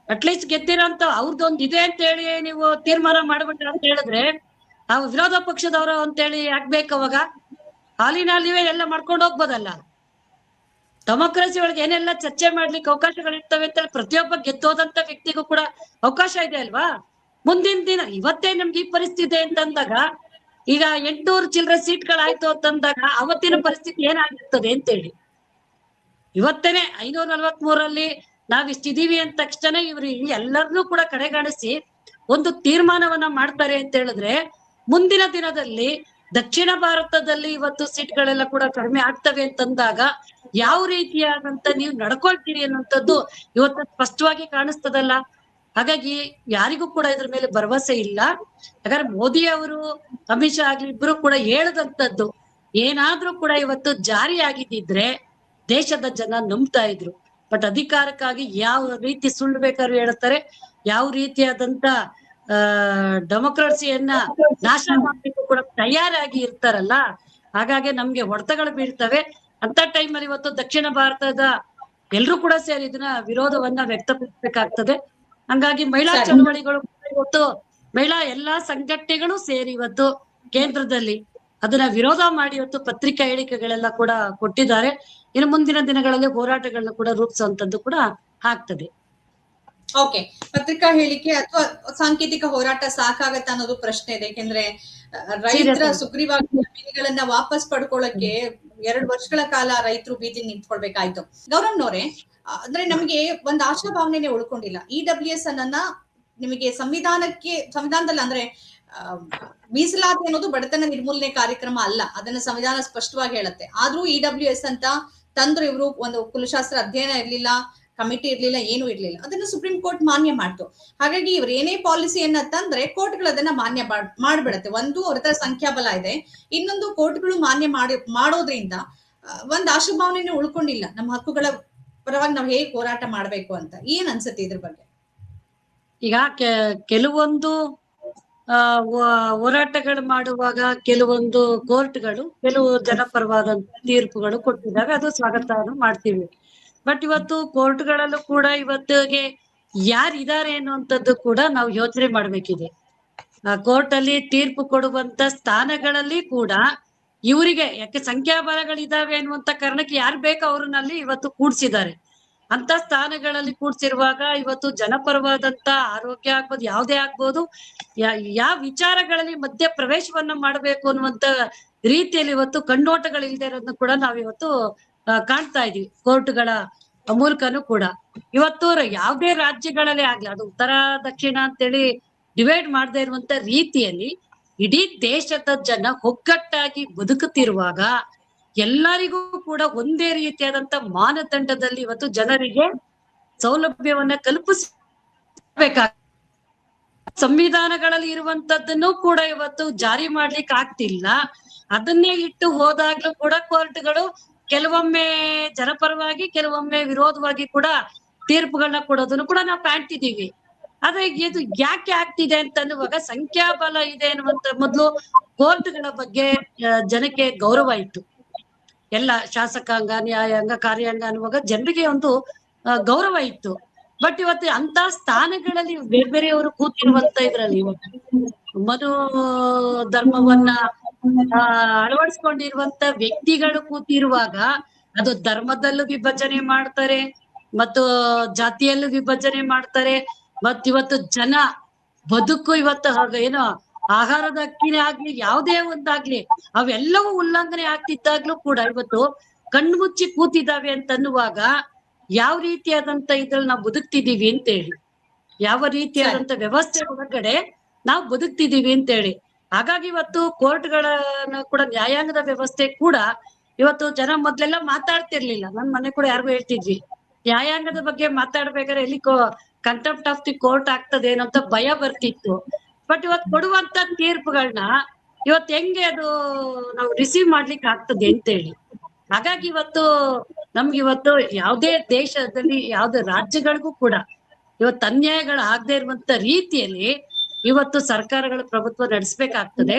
ಅಟ್ಲೀಸ್ಟ್ ಗೆದ್ದಿರೋಂತ ಅವ್ರದ್ದೊಂದು ಇದೆ ಅಂತ ಹೇಳಿ ನೀವು ತೀರ್ಮಾನ ಮಾಡ್ಬಿಟ್ರ ಅಂತ ಹೇಳಿದ್ರೆ ಆ ವಿರೋಧ ಪಕ್ಷದವರು ಅಂತ ಹೇಳಿ ಆಗ್ಬೇಕು. ಅವಾಗ ಹಾಲಿನಲ್ಲಿವೇ ಎಲ್ಲ ಮಾಡ್ಕೊಂಡು ಹೋಗ್ಬೋದಲ್ಲ. ಡೆಮೋಕ್ರಸಿ ಒಳಗೆ ಏನೆಲ್ಲ ಚರ್ಚೆ ಮಾಡ್ಲಿಕ್ಕೆ ಅವಕಾಶಗಳಿರ್ತವೆ ಅಂತ ಪ್ರತಿಯೊಬ್ಬ ಗೆದ್ದೋದಂತ ವ್ಯಕ್ತಿಗೂ ಕೂಡ ಅವಕಾಶ ಇದೆ ಅಲ್ವಾ? ಮುಂದಿನ ದಿನ ಇವತ್ತೇ ನಮ್ಗೆ ಈ ಪರಿಸ್ಥಿತಿ ಅಂತಂದಾಗ, ಈಗ 800 ಚಿಲ್ಲರೆ ಸೀಟ್ಗಳಾಯ್ತು ಅಂತಂದಾಗ ಅವತ್ತಿನ ಪರಿಸ್ಥಿತಿ ಏನಾಗಿರ್ತದೆ ಅಂತೇಳಿ, ಇವತ್ತೇನೆ 543ರಲ್ಲಿ ನಾವ್ ಇಷ್ಟಿದೀವಿ ಅಂದ ತಕ್ಷಣ ಇವ್ರು ಎಲ್ಲರನ್ನೂ ಕೂಡ ಕಡೆಗಾಣಿಸಿ ಒಂದು ತೀರ್ಮಾನವನ್ನ ಮಾಡ್ತಾರೆ ಅಂತ ಹೇಳಿದ್ರೆ, ಮುಂದಿನ ದಿನದಲ್ಲಿ ದಕ್ಷಿಣ ಭಾರತದಲ್ಲಿ ಇವತ್ತು ಸೀಟ್ಗಳೆಲ್ಲ ಕೂಡ ಕಡಿಮೆ ಆಗ್ತವೆ ಅಂತಂದಾಗ ಯಾವ ರೀತಿಯಾದಂತ ನೀವು ನಡ್ಕೊಳ್ತೀರಿ ಅನ್ನುವಂಥದ್ದು ಇವತ್ತು ಸ್ಪಷ್ಟವಾಗಿ ಕಾಣಿಸ್ತದಲ್ಲ. ಹಾಗಾಗಿ ಯಾರಿಗೂ ಕೂಡ ಇದ್ರ ಮೇಲೆ ಭರವಸೆ ಇಲ್ಲ. ಹಾಗಾದ್ರೆ ಮೋದಿ ಅವರು, ಅಮಿತ್ ಶಾ ಆಗ್ಲಿ ಇಬ್ರು ಕೂಡ ಹೇಳದಂತದ್ದು ಏನಾದ್ರೂ ಕೂಡ ಇವತ್ತು ಜಾರಿ ಆಗಿದ್ದಿದ್ರೆ ದೇಶದ ಜನ ನಂಬ್ತಾ ಇದ್ರು. ಬಟ್ ಅಧಿಕಾರಕ್ಕಾಗಿ ಯಾವ ರೀತಿ ಸುಳ್ಳು ಬೇಕಾದ್ರೂ ಹೇಳ್ತಾರೆ, ಯಾವ ರೀತಿಯಾದಂತ ಡೆಮೋಕ್ರಸಿಯನ್ನ ನಾಶ ಮಾಡ್ಲಿಕ್ಕೂ ಕೂಡ ತಯಾರಾಗಿ ಇರ್ತಾರಲ್ಲ. ಹಾಗಾಗಿ ನಮ್ಗೆ ಹೊಡೆತಗಳು ಬೀಳ್ತವೆ. ಅಂತ ಟೈಮಲ್ಲಿ ಇವತ್ತು ದಕ್ಷಿಣ ಭಾರತದ ಎಲ್ರು ಕೂಡ ಸೇರಿ ಇದನ್ನ ವಿರೋಧವನ್ನ ವ್ಯಕ್ತಪಡಿಸಬೇಕಾಗ್ತದೆ. ಹಂಗಾಗಿ ಮಹಿಳಾ ಚಳವಳಿಗಳು ಇವತ್ತು ಮಹಿಳಾ ಎಲ್ಲಾ ಸಂಘಟನೆಗಳು ಸೇರಿ ಇವತ್ತು ಕೇಂದ್ರದಲ್ಲಿ ಅದನ್ನ ವಿರೋಧ ಮಾಡಿ ಇವತ್ತು ಪತ್ರಿಕಾ ಹೇಳಿಕೆಗಳೆಲ್ಲ ಕೂಡ ಕೊಟ್ಟಿದ್ದಾರೆ. ಇನ್ನು ಮುಂದಿನ ದಿನಗಳಲ್ಲಿ ಹೋರಾಟಗಳನ್ನ ಕೂಡ ರೂಪಿಸುವಂತದ್ದು ಕೂಡ ಆಗ್ತದೆ. ಓಕೆ, ಪತ್ರಿಕಾ ಹೇಳಿಕೆ ಅಥವಾ ಸಾಂಕೇತಿಕ ಹೋರಾಟ ಸಾಕಾಗತ್ತ ಅನ್ನೋದು ಪ್ರಶ್ನೆ ಇದೆ. ಯಾಕೆಂದ್ರೆ ರೈತರ ಸುಗ್ರೀವಾಜ್ಞೆ ಜಮೀನುಗಳನ್ನ ವಾಪಸ್ ಪಡ್ಕೊಳ್ಳಕ್ಕೆ 2 ವರ್ಷಗಳ ಕಾಲ ರೈತರು ಬೀದಿ ನಿಂತ್ಕೊಳ್ಬೇಕಾಯ್ತು. ಗೌರವ್ನವ್ರೆ, ಅಂದ್ರೆ ನಮ್ಗೆ ಒಂದ್ ಆಶಾಭಾವನೆನೆ ಉಳ್ಕೊಂಡಿಲ್ಲ. EWS ಅನ್ನನ್ನ ನಿಮಗೆ ಸಂವಿಧಾನದಲ್ಲಿ ಅಂದ್ರೆ ಮೀಸಲಾತಿ ಅನ್ನೋದು ಬಡತನ ನಿರ್ಮೂಲನೆ ಕಾರ್ಯಕ್ರಮ ಅಲ್ಲ, ಅದನ್ನ ಸಂವಿಧಾನ ಸ್ಪಷ್ಟವಾಗಿ ಹೇಳುತ್ತೆ. ಆದ್ರೂ EWS ಅಂತ ತಂದ್ರು ಇವರು, ಒಂದು ಕುಲಶಾಸ್ತ್ರ ಅಧ್ಯಯನ ಇರ್ಲಿಲ್ಲ, ಕಮಿಟಿ ಇರ್ಲಿಲ್ಲ, ಏನು ಇರ್ಲಿಲ್ಲ. ಅದನ್ನ ಸುಪ್ರೀಂ ಕೋರ್ಟ್ ಮಾನ್ಯ ಮಾಡ್ತು. ಹಾಗಾಗಿ ಇವ್ರು ಏನೇ ಪಾಲಿಸಿಯನ್ನ ತಂದ್ರೆ ಕೋರ್ಟ್ಗಳು ಅದನ್ನ ಮಾನ್ಯ ಮಾಡ್ಬಿಡತ್ತೆ. ಒಂದು ಅವ್ರ ಹತ್ರ ಸಂಖ್ಯಾಬಲ ಇದೆ, ಇನ್ನೊಂದು ಕೋರ್ಟ್ಗಳು ಮಾನ್ಯ ಮಾಡೋದ್ರಿಂದ ಒಂದ್ ಆಶಾಭಾವನೆನೇ ಉಳ್ಕೊಂಡಿಲ್ಲ. ನಮ್ಮ ಹಕ್ಕುಗಳ ಪರವಾಗಿ ನಾವ್ ಹೇಗ್ ಹೋರಾಟ ಮಾಡ್ಬೇಕು ಅಂತ. ಏನ್ ಅನ್ಸುತ್ತೆ ಇದ್ರ ಬಗ್ಗೆ? ಈಗ ಕೆಲವೊಂದು ಹೋರಾಟಗಳು ಮಾಡುವಾಗ ಕೆಲವೊಂದು ಕೋರ್ಟ್ಗಳು ಕೆಲವು ಜನಪರವಾದಂತ ತೀರ್ಪುಗಳು ಕೊಟ್ಟಿದ್ದಾವೆ, ಅದು ಸ್ವಾಗತವನ್ನು ಮಾಡ್ತೀವಿ. ಬಟ್ ಇವತ್ತು ಕೋರ್ಟ್ಗಳಲ್ಲೂ ಕೂಡ ಇವತ್ತಿಗೆ ಯಾರಿದ್ದಾರೆ ಅನ್ನುವಂಥದ್ದು ಕೂಡ ನಾವು ಯೋಚನೆ ಮಾಡ್ಬೇಕಿದೆ. ಕೋರ್ಟ್ ಅಲ್ಲಿ ತೀರ್ಪು ಕೊಡುವಂತ ಸ್ಥಾನಗಳಲ್ಲಿ ಕೂಡ ಇವರಿಗೆ ಯಾಕೆ ಸಂಖ್ಯಾಬಲಗಳಿದಾವೆ ಅನ್ನುವಂತ ಕಾರಣಕ್ಕೆ ಯಾರು ಬೇಕೋ ಅವ್ರನ್ನಲ್ಲಿ ಇವತ್ತು ಕೂಡ್ಸಿದ್ದಾರೆ. ಅಂತ ಸ್ಥಾನಗಳಲ್ಲಿ ಕೂಡ್ಸಿರುವಾಗ ಇವತ್ತು ಜನಪರವಾದಂತ ಆರೋಗ್ಯ ಆಗ್ಬೋದು, ಯಾವುದೇ ಆಗ್ಬೋದು, ಯಾವ ವಿಚಾರಗಳಲ್ಲಿ ಮಧ್ಯ ಪ್ರವೇಶವನ್ನ ಮಾಡಬೇಕು ಅನ್ನುವಂತ ರೀತಿಯಲ್ಲಿ ಇವತ್ತು ಕಣ್ಣೋಟಗಳಿಲ್ದೇ ಇರೋದನ್ನ ಕೂಡ ನಾವಿವತ್ತು ಕಾಣ್ತಾ ಇದೀವಿ ಕೋರ್ಟ್ಗಳ ಮೂಲಕನೂ ಕೂಡ. ಇವತ್ತು ಯಾವುದೇ ರಾಜ್ಯಗಳಲ್ಲಿ ಆಗ್ಲಿ, ಅದು ಉತ್ತರ ದಕ್ಷಿಣ ಅಂತೇಳಿ ಡಿವೈಡ್ ಮಾಡದೇ ಇರುವಂತ ರೀತಿಯಲ್ಲಿ ಇಡೀ ದೇಶದ ಜನ ಒಗ್ಗಟ್ಟಾಗಿ ಬದುಕುತ್ತಿರುವಾಗ ಎಲ್ಲರಿಗೂ ಕೂಡ ಒಂದೇ ರೀತಿಯಾದಂತ ಮಾನದಂಡದಲ್ಲಿ ಇವತ್ತು ಜನರಿಗೆ ಸೌಲಭ್ಯವನ್ನ ಕಲ್ಪಿಸಬೇಕಾಗ ಸಂವಿಧಾನಗಳಲ್ಲಿ ಇರುವಂತದ್ದನ್ನು ಕೂಡ ಇವತ್ತು ಜಾರಿ ಮಾಡ್ಲಿಕ್ಕೆ ಆಗ್ತಿಲ್ಲ. ಅದನ್ನೇ ಇಟ್ಟು ಹೋದಾಗ್ಲೂ ಕೂಡ ಕೋರ್ಟ್ಗಳು ಕೆಲವೊಮ್ಮೆ ಜನಪರವಾಗಿ ಕೆಲವೊಮ್ಮೆ ವಿರೋಧವಾಗಿ ಕೂಡ ತೀರ್ಪುಗಳನ್ನ ಕೊಡೋದನ್ನು ಕೂಡ ನಾವು ಕಾಣ್ತಿದೀವಿ. ಆದ್ರೆ ಇದು ಯಾಕೆ ಆಗ್ತಿದೆ ಅಂತ ಅನ್ನುವಾಗ ಸಂಖ್ಯಾಬಲ ಇದೆ ಅನ್ನುವಂತ ಮೊದ್ಲು ಕೋರ್ಟ್ಗಳ ಬಗ್ಗೆ ಜನಕ್ಕೆ ಗೌರವ ಇತ್ತು. ಎಲ್ಲ ಶಾಸಕಾಂಗ, ನ್ಯಾಯಾಂಗ, ಕಾರ್ಯಾಂಗ ಅನ್ನುವಾಗ ಜನರಿಗೆ ಒಂದು ಗೌರವ ಇತ್ತು. ಬಟ್ ಇವತ್ತು ಅಂತ ಸ್ಥಾನಗಳಲ್ಲಿ ಬೇರೆ ಬೇರೆಯವರು ಕೂತಿರುವಂತ ಇದ್ರಲ್ಲಿ ಮನು ಧರ್ಮವನ್ನ ಅಳವಡಿಸ್ಕೊಂಡಿರುವಂತ ವ್ಯಕ್ತಿಗಳು ಕೂತಿರುವಾಗ ಅದು ಧರ್ಮದಲ್ಲೂ ವಿಭಜನೆ ಮಾಡ್ತಾರೆ ಮತ್ತು ಜಾತಿಯಲ್ಲೂ ವಿಭಜನೆ ಮಾಡ್ತಾರೆ. ಇವತ್ತು ಜನ ಬದುಕು ಇವತ್ತು ಏನೋ ಆಹಾರದ ಅಕ್ಕಿನೇ ಆಗ್ಲಿ ಯಾವುದೇ ಒಂದಾಗ್ಲಿ ಅವೆಲ್ಲವೂ ಉಲ್ಲಂಘನೆ ಆಗ್ತಿದ್ದಾಗ್ಲೂ ಕೂಡ ಇವತ್ತು ಕಣ್ಮುಚ್ಚಿ ಕೂತಿದ್ದಾವೆ ಅಂತ ಅನ್ನುವಾಗ ಯಾವ ರೀತಿಯಾದಂತ ಇದ್ರಲ್ಲಿ ನಾವು ಬದುಕ್ತಿದೀವಿ ಅಂತ ಹೇಳಿ, ಯಾವ ರೀತಿಯಾದಂತ ವ್ಯವಸ್ಥೆ ಒಳಗಡೆ ನಾವು ಬದುಕ್ತಿದೀವಿ ಅಂತ ಹೇಳಿ. ಹಾಗಾಗಿ ಇವತ್ತು ಕೋರ್ಟ್ಗಳನ್ನ ಕೂಡ ನ್ಯಾಯಾಂಗದ ವ್ಯವಸ್ಥೆ ಕೂಡ ಇವತ್ತು ಜನ ಮೊದ್ಲೆಲ್ಲ ಮಾತಾಡ್ತಿರ್ಲಿಲ್ಲ. ನನ್ ಮನೆ ಕೂಡ ಯಾರಿಗೂ ಹೇಳ್ತಿದ್ವಿ, ನ್ಯಾಯಾಂಗದ ಬಗ್ಗೆ ಮಾತಾಡ್ಬೇಕಾದ್ರೆ ಎಲ್ಲಿ ಕಂಟೆಂಪ್ಟ್ ಆಫ್ ದಿ ಕೋರ್ಟ್ ಆಗ್ತದೆ ಏನೋ ಅಂತ ಭಯ ಬರ್ತಿತ್ತು. ಬಟ್ ಇವತ್ತು ಕೊಡುವಂತ ತೀರ್ಪುಗಳನ್ನ ಇವತ್ತು ಹೆಂಗೆ ಅದು ನಾವು ರಿಸೀವ್ ಮಾಡ್ಲಿಕ್ಕೆ ಆಗ್ತದೆ ಅಂತೇಳಿ. ಹಾಗಾಗಿ ಇವತ್ತು ನಮ್ಗೆ ಇವತ್ತು ಯಾವುದೇ ದೇಶದಲ್ಲಿ ಯಾವುದೇ ರಾಜ್ಯಗಳಿಗೂ ಕೂಡ ಇವತ್ತು ಅನ್ಯಾಯಗಳು ಆಗದೆ ಇರುವಂತ ರೀತಿಯಲ್ಲಿ ಇವತ್ತು ಸರ್ಕಾರಗಳ ಪ್ರಭುತ್ವ ನಡೆಸಬೇಕಾಗ್ತದೆ.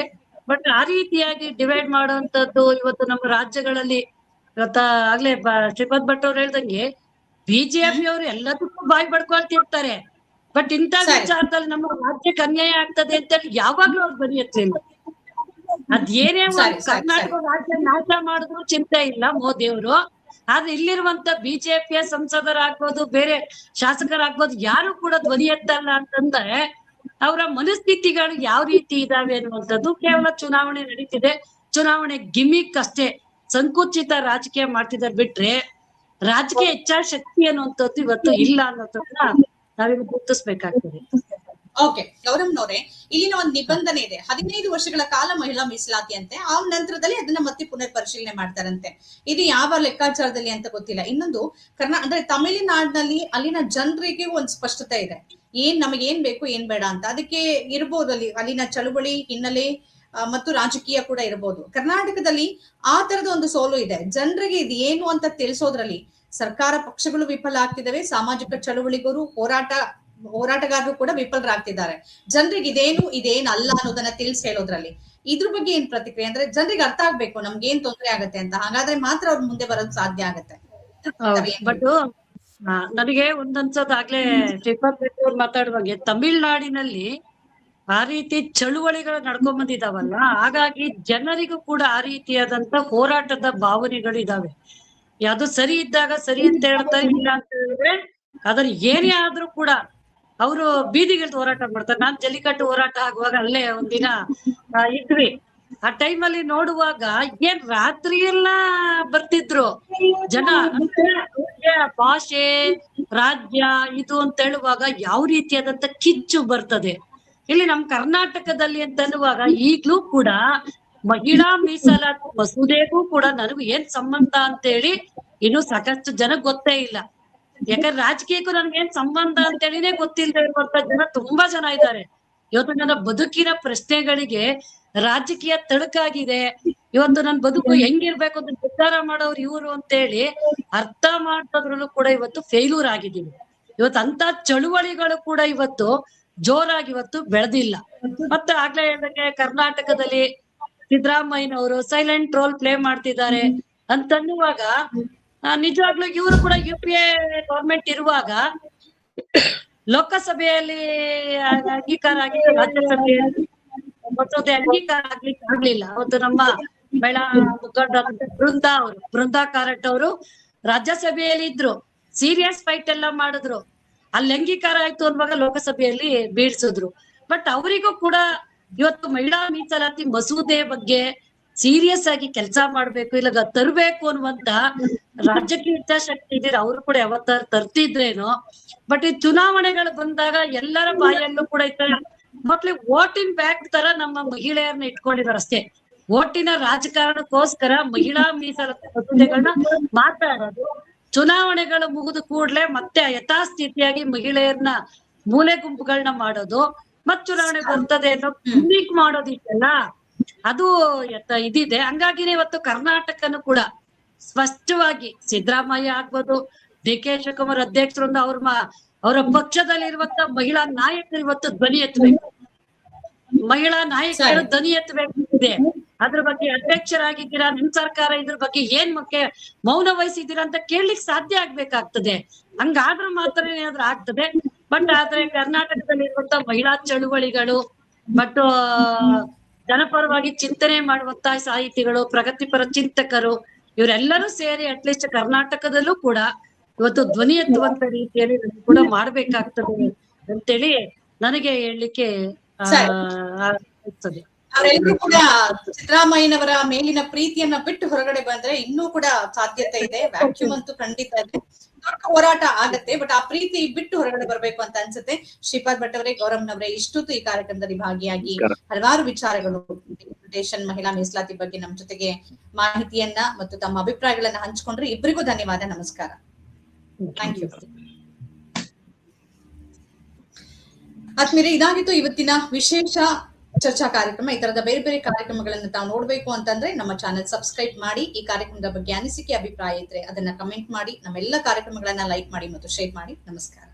ಬಟ್ ಆ ರೀತಿಯಾಗಿ ಡಿವೈಡ್ ಮಾಡುವಂತದ್ದು ಇವತ್ತು ನಮ್ಮ ರಾಜ್ಯಗಳಲ್ಲಿ ಇವತ್ತ ಆಗ್ಲೇ ಶ್ರೀಪದ್ ಭಟ್ ಅವ್ರು ಹೇಳ್ದಂಗೆ ಬಿಜೆಪಿ ಅವರು ಎಲ್ಲದಕ್ಕೂ ಬಾಯಿ ಬಡ್ಕೊಳ್ತಿರ್ತಾರೆ. ಬಟ್ ಇಂಥ ವಿಚಾರದಲ್ಲಿ ನಮ್ಮ ರಾಜ್ಯಕ್ಕೆ ಅನ್ಯಾಯ ಆಗ್ತದೆ ಅಂತೇಳಿ ಯಾವಾಗ್ಲೂ ಅವ್ರು ಬರಿ ಎತ್ತಲಿಲ್ಲ. ಅದೇನೇ ಒಂದು ಕರ್ನಾಟಕ ರಾಜ್ಯ ನಾಶ ಮಾಡಿದ್ರು ಚಿಂತೆ ಇಲ್ಲ ಮೋದಿ ಅವರು. ಆದ್ರೆ ಇಲ್ಲಿರುವಂತ ಬಿಜೆಪಿಯ ಸಂಸದರಾಗ್ಬೋದು, ಬೇರೆ ಶಾಸಕರಾಗ್ಬೋದು, ಯಾರು ಕೂಡ ಧ್ವನಿ ಎತ್ತಲ್ಲ ಅಂತಂದ್ರೆ ಅವರ ಮನಸ್ಥಿತಿಗಳು ಯಾವ ರೀತಿ ಇದಾವೆ ಅನ್ನುವಂಥದ್ದು. ಕೇವಲ ಚುನಾವಣೆ ನಡೀತಿದೆ, ಚುನಾವಣೆ ಗಿಮಿಕ್ ಅಷ್ಟೇ, ಸಂಕುಚಿತ ರಾಜಕೀಯ ಮಾಡ್ತಿದ್ದಾರೆ ಬಿಟ್ರೆ ರಾಜಕೀಯ ಇಚ್ಛಾಶಕ್ತಿ ಅನ್ನುವಂಥದ್ದು ಇವತ್ತು ಇಲ್ಲ ಅನ್ನೋದನ್ನ ನಾವಿನ್ನು ಗುರುತಿಸ್ಬೇಕಾಗ್ತದೆ. ಓಕೆ, ಗೌರಮ್ನವ್ರೆ, ಇಲ್ಲಿನ ಒಂದು ನಿಬಂಧನೆ ಇದೆ, 15 ವರ್ಷಗಳ ಕಾಲ ಮಹಿಳಾ ಮೀಸಲಾತಿ ಅಂತೆ, ಆ ನಂತರದಲ್ಲಿ ಅದನ್ನ ಮತ್ತೆ ಪುನರ್ ಪರಿಶೀಲನೆ ಮಾಡ್ತಾರಂತೆ. ಇದು ಯಾವ ಲೆಕ್ಕಾಚಾರದಲ್ಲಿ ಅಂತ ಗೊತ್ತಿಲ್ಲ. ಇನ್ನೊಂದು ಅಂದ್ರೆ ತಮಿಳುನಾಡಿನಲ್ಲಿ ಅಲ್ಲಿನ ಜನರಿಗೆ ಒಂದು ಸ್ಪಷ್ಟತೆ ಇದೆ, ನಮಗೇನ್ ಬೇಕು ಏನ್ ಬೇಡ ಅಂತ. ಅದಕ್ಕೆ ಇರ್ಬೋದು ಅಲ್ಲಿನ ಚಳುವಳಿ ಹಿನ್ನೆಲೆ ಮತ್ತು ರಾಜಕೀಯ ಕೂಡ ಇರಬಹುದು. ಕರ್ನಾಟಕದಲ್ಲಿ ಆ ತರದ ಒಂದು ಸೋಲು ಇದೆ. ಜನರಿಗೆ ಇದು ಏನು ಅಂತ ತಿಳಿಸೋದ್ರಲ್ಲಿ ಸರ್ಕಾರ ಪಕ್ಷಗಳು ವಿಫಲ ಆಗ್ತಿದಾವೆ, ಸಾಮಾಜಿಕ ಚಳುವಳಿಗರು ಹೋರಾಟಗಾರರು ಕೂಡ ವಿಫಲರಾಗ್ತಿದ್ದಾರೆ. ಜನರಿಗೆ ಇದೇನು ಅಲ್ಲ ಅನ್ನೋದನ್ನ ತಿಳಿಸಿ ಹೇಳೋದ್ರಲ್ಲಿ ಇದ್ರ ಬಗ್ಗೆ ಏನ್ ಪ್ರತಿಕ್ರಿಯೆ? ಅಂದ್ರೆ ಜನರಿಗೆ ಅರ್ಥ ಆಗ್ಬೇಕು ನಮ್ಗೆ ಏನ್ ತೊಂದರೆ ಆಗತ್ತೆ ಅಂತ, ಹಾಗಾದ್ರೆ ಮಾತ್ರ ಅವ್ರ ಮುಂದೆ ಬರೋದು ಸಾಧ್ಯ ಆಗತ್ತೆ. ಬಟ್ ನನಗೆ ಒಂದನ್ಸೋದಾಗ್ಲೇ ಶ್ರೀಪಾದ್ ಭಟ್ ಅವ್ರು ಮಾತಾಡುವಾಗೆ ತಮಿಳ್ನಾಡಿನಲ್ಲಿ ಆ ರೀತಿ ಚಳುವಳಿಗಳು ನಡ್ಕೊಂಡ್ ಬಂದಿದಾವಲ್ಲ, ಹಾಗಾಗಿ ಜನರಿಗೂ ಕೂಡ ಆ ರೀತಿಯಾದಂತ ಹೋರಾಟದ ಭಾವನೆಗಳು ಇದಾವೆ. ಯಾವ್ದು ಸರಿ ಇದ್ದಾಗ ಸರಿ ಅಂತ ಹೇಳ್ತಾರೆ, ಇಲ್ಲ ಅಂತ ಹೇಳಿದ್ರೆ ಅದ್ರ ಏನೇ ಆದ್ರೂ ಕೂಡ ಅವರು ಬೀದಿಗಿಳಿದು ಹೋರಾಟ ಮಾಡ್ತಾರೆ. ನಾನ್ ಜಲ್ಲಿಕಟ್ಟು ಹೋರಾಟ ಆಗುವಾಗ ಅಲ್ಲೇ ಒಂದಿನ ಇದ್ವಿ. ಆ ಟೈಮಲ್ಲಿ ನೋಡುವಾಗ ಏನ್ ರಾತ್ರಿ ಎಲ್ಲ ಬರ್ತಿದ್ರು ಜನ. ಭಾಷೆ ರಾಜ್ಯ ಇದು ಅಂತ ಹೇಳುವಾಗ ಯಾವ ರೀತಿಯಾದಂತ ಕಿಚ್ಚು ಬರ್ತದೆ. ಇಲ್ಲಿ ನಮ್ ಕರ್ನಾಟಕದಲ್ಲಿ ಅಂತ ಅನ್ನುವಾಗ ಈಗ್ಲೂ ಕೂಡ ಮಹಿಳಾ ಮೀಸಲಾತಿ ಮಸೂದೆಗೂ ಕೂಡ ನನಗೂ ಏನ್ ಸಂಬಂಧ ಅಂತ ಹೇಳಿ ಇನ್ನು ಸಾಕಷ್ಟು ಜನ ಗೊತ್ತೇ ಇಲ್ಲ. ಯಾಕಂದ್ರೆ ರಾಜಕೀಯಕ್ಕೂ ನನ್ಗೇನ್ ಸಂಬಂಧ ಅಂತ ಹೇಳಿನೇ ಗೊತ್ತಿಲ್ಲದೆ ಇರುವಂತ ಜನ ತುಂಬಾ ಜನ ಇದ್ದಾರೆ. ಇವತ್ತು ನನ್ನ ಬದುಕಿನ ಪ್ರಶ್ನೆಗಳಿಗೆ ರಾಜಕೀಯ ತಡಕಾಗಿದೆ, ಇವತ್ತು ನನ್ ಬದುಕು ಹೆಂಗಿರ್ಬೇಕು ಅಂತ ನಿರ್ಧಾರ ಮಾಡೋರು ಇವ್ರು ಅಂತ ಹೇಳಿ ಅರ್ಥ ಮಾಡೋದ್ರಲ್ಲೂ ಕೂಡ ಇವತ್ತು ಫೇಲ್ಯೂರ್ ಆಗಿದ್ದೀವಿ. ಇವತ್ತು ಅಂತ ಚಳುವಳಿಗಳು ಕೂಡ ಇವತ್ತು ಜೋರಾಗಿ ಇವತ್ತು ಬೆಳೆದಿಲ್ಲ. ಮತ್ತೆ ಆಗ್ಲೇ ಹೇಳಿದಂಗೆ ಕರ್ನಾಟಕದಲ್ಲಿ ಸಿದ್ದರಾಮಯ್ಯನವರು ಸೈಲೆಂಟ್ ರೋಲ್ ಪ್ಲೇ ಮಾಡ್ತಿದ್ದಾರೆ ಅಂತನ್ನುವಾಗ ನಿಜವಾಗ್ಲೂ ಇವರು ಕೂಡ UPA ಗವರ್ಮೆಂಟ್ ಇರುವಾಗ ಲೋಕಸಭೆಯಲ್ಲಿ ಅಂಗೀಕಾರ ಆಗಿತ್ತು, ರಾಜ್ಯಸಭೆಯಲ್ಲಿ ಮಸೂದೆ ಅಂಗೀಕಾರ ಆಗ್ಲಿಕ್ಕೆ ಆಗ್ಲಿಲ್ಲ. ಅವತ್ತು ನಮ್ಮ ಮಹಿಳಾ ಮುಖಂಡ ಬೃಂದಾ ಕಾರಟ್ ಅವರು ರಾಜ್ಯಸಭೆಯಲ್ಲಿ ಇದ್ರು, ಸೀರಿಯಸ್ ಫೈಟ್ ಎಲ್ಲ ಮಾಡಿದ್ರು. ಅಲ್ಲಿ ಅಂಗೀಕಾರ ಆಯ್ತು ಅನ್ನುವಾಗ ಲೋಕಸಭೆಯಲ್ಲಿ ಬೀಳ್ಸಿದ್ರು. ಬಟ್ ಅವರಿಗೂ ಕೂಡ ಇವತ್ತು ಮಹಿಳಾ ಮೀಸಲಾತಿ ಮಸೂದೆ ಬಗ್ಗೆ ಸೀರಿಯಸ್ ಆಗಿ ಕೆಲಸ ಮಾಡ್ಬೇಕು, ಇಲ್ಲ ತರಬೇಕು ಅನ್ನುವಂತ ರಾಜ್ಯಕ್ಕೆ ಇಚ್ಛಾಶಕ್ತಿ ಇದ್ರೆ ಅವರು ಕೂಡ ಯಾವತ್ತಾರು ತರ್ತಿದ್ರೇನೋ. ಬಟ್ ಈ ಚುನಾವಣೆಗಳು ಬಂದಾಗ ಎಲ್ಲರ ಬಾಯಲ್ಲೂ ಕೂಡ ಇರ್ತಾರೆ ಮಕ್ಳು ವೋಟಿನ್ ಬ್ಯಾಗ್ ತರ ನಮ್ಮ ಮಹಿಳೆಯರನ್ನ ಇಟ್ಕೊಂಡಿದ್ದಾರೆ ಅಷ್ಟೇ. ಓಟಿನ ರಾಜಕಾರಣಕ್ಕೋಸ್ಕರ ಮಹಿಳಾ ಮೀಸಲಾತಿ ಮಸೂದೆಗಳನ್ನ ಮಾತಾಡೋದು, ಚುನಾವಣೆಗಳು ಮುಗಿದ ಕೂಡ್ಲೆ ಮತ್ತೆ ಯಥಾಸ್ಥಿತಿಯಾಗಿ ಮಹಿಳೆಯರನ್ನ ಮೂಲೆ ಗುಂಪುಗಳನ್ನ ಮಾಡೋದು, ಮತ್ ಚುನಾವಣೆ ಬರ್ತದೆ ಅನ್ನೋ ಗಿಮಿಕ್ ಮಾಡೋದಿತ್ತಲ್ಲ, ಅದು ಇದಿದೆ. ಹಂಗಾಗಿನೇ ಇವತ್ತು ಕರ್ನಾಟಕನು ಕೂಡ ಸ್ಪಷ್ಟವಾಗಿ ಸಿದ್ದರಾಮಯ್ಯ ಆಗ್ಬೋದು, DK ಶಿವಕುಮಾರ್ ಅಧ್ಯಕ್ಷರಿಂದ ಅವರ ಪಕ್ಷದಲ್ಲಿ ಇರುವಂತ ಮಹಿಳಾ ನಾಯಕರು ಇವತ್ತು ಧ್ವನಿ ಎತ್ತಬೇಕು, ಮಹಿಳಾ ನಾಯಕರು ಧ್ವನಿ ಎತ್ತಬೇಕಿದೆ. ಅದ್ರ ಬಗ್ಗೆ ಅಧ್ಯಕ್ಷರಾಗಿದ್ದೀರಾ, ನಿಮ್ ಸರ್ಕಾರ ಇದ್ರ ಬಗ್ಗೆ ಏನ್ ಮೌನ ವಹಿಸಿದ್ದೀರಾ ಅಂತ ಕೇಳಲಿಕ್ಕೆ ಸಾಧ್ಯ ಆಗ್ಬೇಕಾಗ್ತದೆ. ಹಂಗಾದ್ರೂ ಮಾತ್ರ ಏನಾದ್ರೂ ಆಗ್ತದೆ. ಬಟ್ ಆದ್ರೆ ಕರ್ನಾಟಕದಲ್ಲಿ ಇರುವಂತ ಮಹಿಳಾ ಚಳುವಳಿಗಳು ಮತ್ತು ಜನಪರವಾಗಿ ಚಿಂತನೆ ಮಾಡುವಂತ ಸಾಹಿತಿಗಳು, ಪ್ರಗತಿಪರ ಚಿಂತಕರು, ಇವರೆಲ್ಲರೂ ಸೇರಿ ಅಟ್ಲೀಸ್ಟ್ ಕರ್ನಾಟಕದಲ್ಲೂ ಕೂಡ ಇವತ್ತು ಧ್ವನಿ ಎತ್ತುವಂತ ರೀತಿಯಲ್ಲಿ ಕೂಡ ಮಾಡ್ಬೇಕಾಗ್ತದೆ ಅಂತೇಳಿ ನನಗೆ ಹೇಳಲಿಕ್ಕೆ ಆಗ್ತದೆ. ಅವರೆಲ್ಲರೂ ಕೂಡ ಸಿದ್ದರಾಮಯ್ಯನವರ ಮೇಲಿನ ಪ್ರೀತಿಯನ್ನ ಬಿಟ್ಟು ಹೊರಗಡೆ ಬಂದ್ರೆ ಇನ್ನೂ ಕೂಡ ಸಾಧ್ಯತೆ ಇದೆ. ವ್ಯಾಕ್ಯೂಮ್ ಅಂತೂ ಖಂಡಿತ ಇದೆ. ದೊಡ್ಡ ಹೋರಾಟ ಆಗತ್ತೆ. ಬಟ್ ಆ ಪ್ರೀತಿ ಬಿಟ್ಟು ಹೊರಗಡೆ ಬರ್ಬೇಕು ಅಂತ ಅನ್ಸುತ್ತೆ. ಶ್ರೀಪಾದ್ ಭಟ್ ಅವರೇ, ಗೌರಮ್ನವರೇ, ಇಷ್ಟೊತ್ತು ಈ ಕಾರ್ಯಕ್ರಮದಲ್ಲಿ ಭಾಗಿಯಾಗಿ ಹಲವಾರು ವಿಚಾರಗಳು, ಡೆಪ್ಯುಟೇಷನ್ ಮಹಿಳಾ ಮೀಸಲಾತಿ ಬಗ್ಗೆ ನಮ್ಮ ಜೊತೆಗೆ ಮಾಹಿತಿಯನ್ನ ಮತ್ತು ತಮ್ಮ ಅಭಿಪ್ರಾಯಗಳನ್ನ ಹಂಚಿಕೊಂಡ್ರೆ ಇಬ್ಬರಿಗೂ ಧನ್ಯವಾದ. ನಮಸ್ಕಾರ. Thank you. ಆದ್ಮೇಲೆ ಇದಾಗಿತ್ತು ಇವತ್ತಿನ ವಿಶೇಷ ಚರ್ಚಾ ಕಾರ್ಯಕ್ರಮ. ಈ ತರದ ಬೇರೆ ಬೇರೆ ಕಾರ್ಯಕ್ರಮಗಳನ್ನ ತಾವು ನೋಡ್ಬೇಕು ಅಂತಂದ್ರೆ ನಮ್ಮ ಚಾನೆಲ್ ಸಬ್ಸ್ಕ್ರೈಬ್ ಮಾಡಿ. ಈ ಕಾರ್ಯಕ್ರಮದ ಬಗ್ಗೆ ಅನಿಸಿಕೆ, ಅಭಿಪ್ರಾಯ ಇದ್ರೆ ಅದನ್ನ ಕಮೆಂಟ್ ಮಾಡಿ. ನಮ್ಮೆಲ್ಲ ಕಾರ್ಯಕ್ರಮಗಳನ್ನ ಲೈಕ್ ಮಾಡಿ ಮತ್ತು ಶೇರ್ ಮಾಡಿ. ನಮಸ್ಕಾರ.